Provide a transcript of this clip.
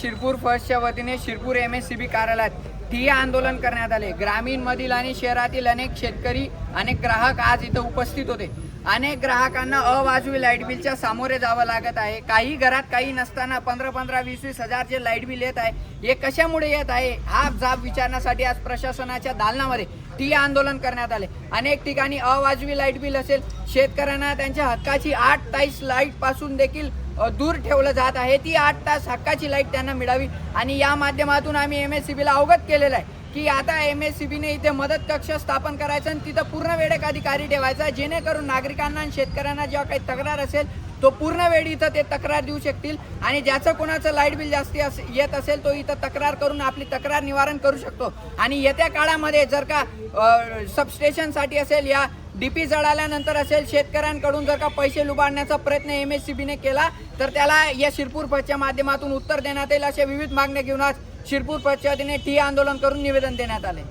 शिरपूर फर्स्टच्या वतीने शिरपूर MSCB कार्यालयात ठिय्या आंदोलन करण्यात आले। ग्रामीण मधील आणि शहरातील अनेक शेतकरी अनेक ग्राहक आज इथे उपस्थित होते। अनेक ग्राहकांना अवाजवी लाईट बिलच्या सामोरे जावं लागत आहे। काही घरात काही नसताना 15-15, 20-20 हजारचे लाईट बिल येत आहे। हे कशामुळे येत आहे हा जाब विचारण्यासाठी आज प्रशासनाच्या दालनामध्ये ठिय्या आंदोलन करण्यात आले। अनेक ठिकाणी अवाजवी लाईट बिल असेल, शेतकऱ्यांना त्यांच्या हक्काची 8 तास लाईट पासून देखील दूर ठेवलं जात आहे। ती 8 तास हक्काची लाईट त्यांना मिळावी आणि या माध्यमातून आम्ही MSCBला अवगत केलेलं आहे की आता MSCBने इथे मदत कक्ष स्थापन करायचं आणि तिथं पूर्ण वेळ अधिकारी ठेवायचा, जेणेकरून नागरिकांना आणि शेतकऱ्यांना जेव्हा काही तक्रार असेल तो पूर्ण वेळ इथं ते तक्रार देऊ शकतील आणि ज्याचं कोणाचं लाईट बिल जास्ती येत असेल तो इथं तक्रार करून आपली तक्रार निवारण करू शकतो। आणि येत्या काळामध्ये जर का सबस्टेशनसाठी असेल या DP जळाल्यानंतर असेल, शेतकऱ्यांकडून जर का पैसे लुबाडण्याचा प्रयत्न MSCBने केला तर त्याला या शिरपूर फर्स्टच्या माध्यमातून उत्तर देण्यात येईल। अशा विविध मागण्या घेऊन आज शिरपूर फर्स्टच्या वतीने ठिय्या आंदोलन करून निवेदन देण्यात आले।